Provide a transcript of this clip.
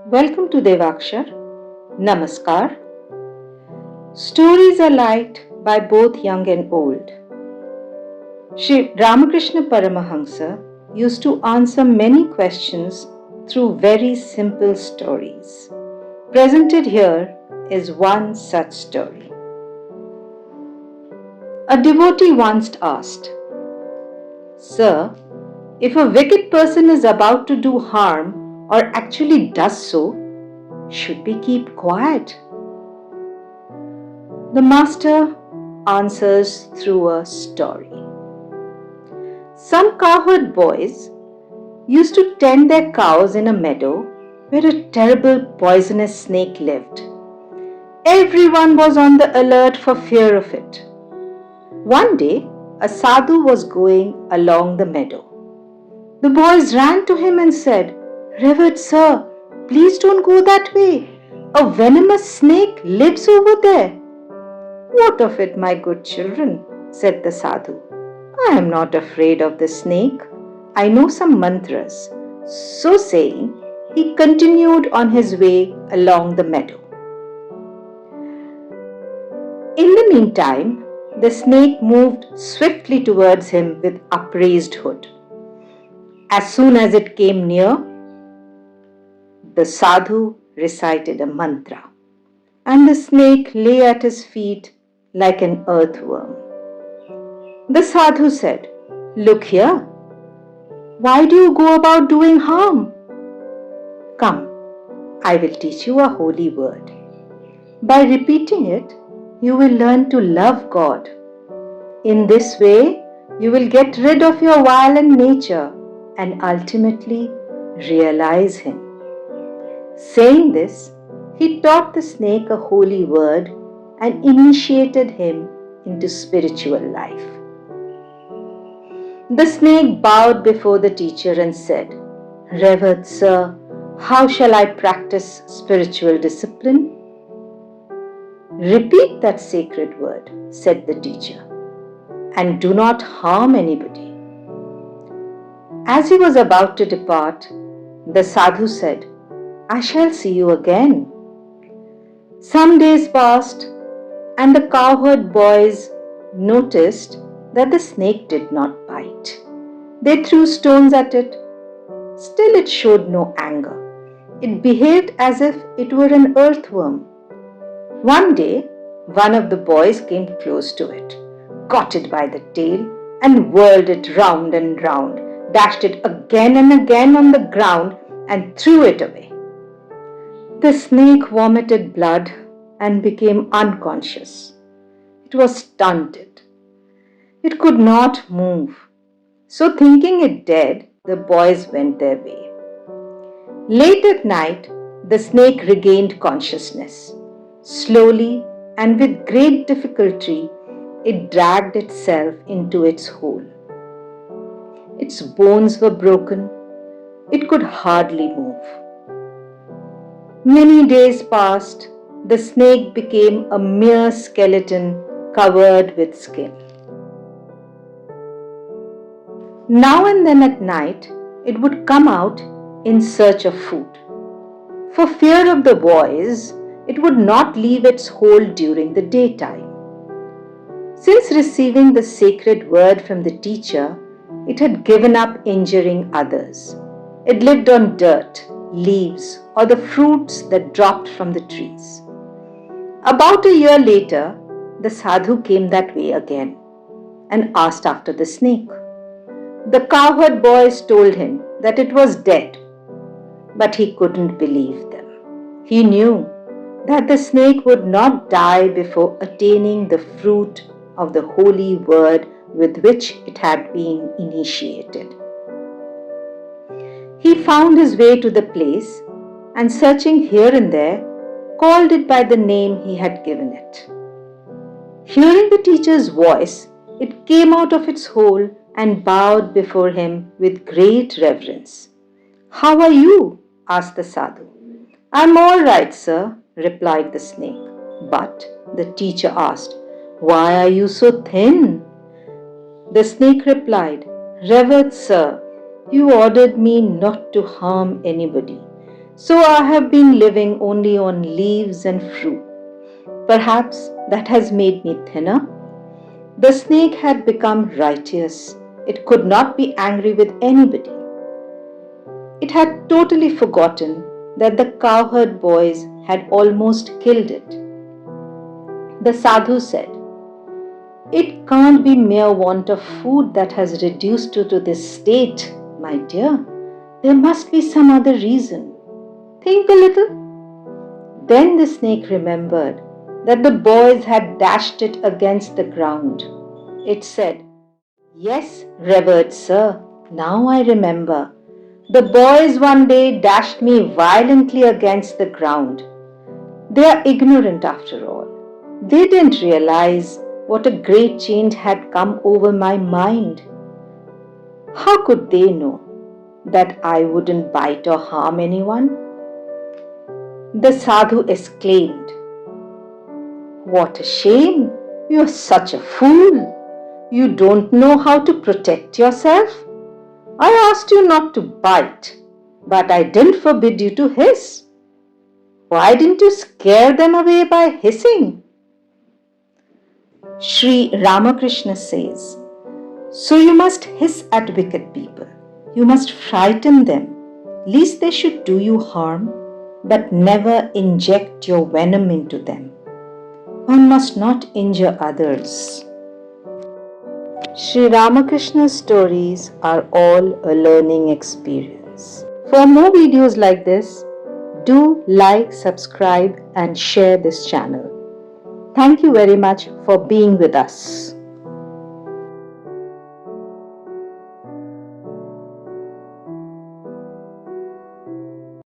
Welcome to Devakshar. Namaskar. Stories are liked by both young and old. Sri Ramakrishna Paramahansa used to answer many questions through very simple stories. Presented here is one such story. A devotee once asked, "Sir, if a wicked person is about to do harm or actually does so, should we keep quiet?" The master answers through a story. Some cowherd boys used to tend their cows in a meadow where a terrible poisonous snake lived. Everyone was on the alert for fear of it. One day, a sadhu was going along the meadow. The boys ran to him and said, "Revered sir, please don't go that way. A venomous snake lives over there." "What of it, my good children?" said the sadhu. "I am not afraid of the snake. I know some mantras." So saying, he continued on his way along the meadow. In the meantime, the snake moved swiftly towards him with upraised hood. As soon as it came near, the sadhu recited a mantra, and the snake lay at his feet like an earthworm. The sadhu said, "Look here. Why do you go about doing harm? Come, I will teach you a holy word. By repeating it, you will learn to love God. In this way, you will get rid of your violent nature and ultimately realize Him." Saying this, he taught the snake a holy word and initiated him into spiritual life. The snake bowed before the teacher and said, "Revered sir, how shall I practice spiritual discipline?" "Repeat that sacred word," said the teacher, "and do not harm anybody." As he was about to depart, the sadhu said, "I shall see you again." Some days passed, and the cowherd boys noticed that the snake did not bite. They threw stones at it. Still, it showed no anger. It behaved as if it were an earthworm. One day, one of the boys came close to it, caught it by the tail, and whirled it round and round, dashed it again and again on the ground, and threw it away. The snake vomited blood and became unconscious. It was stunted. It could not move. So, thinking it dead, the boys went their way. Late at night, the snake regained consciousness. Slowly and with great difficulty, it dragged itself into its hole. Its bones were broken. It could hardly move. Many days passed. The snake became a mere skeleton covered with skin. Now and then at night, it would come out in search of food. For fear of the boys, it would not leave its hole during the daytime. Since receiving the sacred word from the teacher, it had given up injuring others. It lived on dirt, leaves, or the fruits that dropped from the trees. About a year later, the sadhu came that way again and asked after the snake. The cowherd boys told him that it was dead, but he couldn't believe them. He knew that the snake would not die before attaining the fruit of the holy word with which it had been initiated. He found his way to the place and, searching here and there, called it by the name he had given it. Hearing the teacher's voice, it came out of its hole and bowed before him with great reverence. "How are you?" asked the sadhu. "I'm all right, sir," replied the snake. But the teacher asked, "Why are you so thin?" The snake replied, "Revered sir, you ordered me not to harm anybody. So I have been living only on leaves and fruit. Perhaps that has made me thinner. The snake had become righteous. It could not be angry with anybody. It had totally forgotten that the cowherd boys had almost killed it. The sadhu said, "It can't be mere want of food that has reduced you to this state, my dear. There must be some other reason. Think a little." Then the snake remembered that the boys had dashed it against the ground. It said, "Yes, revered sir, now I remember. The boys one day dashed me violently against the ground. They are ignorant after all. They didn't realize what a great change had come over my mind. How could they know that I wouldn't bite or harm anyone?" The sadhu exclaimed, "What a shame! You're such a fool! You don't know how to protect yourself. I asked you not to bite, but I didn't forbid you to hiss. Why didn't you scare them away by hissing?" Sri Ramakrishna says, "So you must hiss at wicked people. You must frighten them, lest they should do you harm, but never inject your venom into them. One must not injure others." Sri Ramakrishna's stories are all a learning experience. For more videos like this, do like, subscribe, and share this channel. Thank you very much for being with us.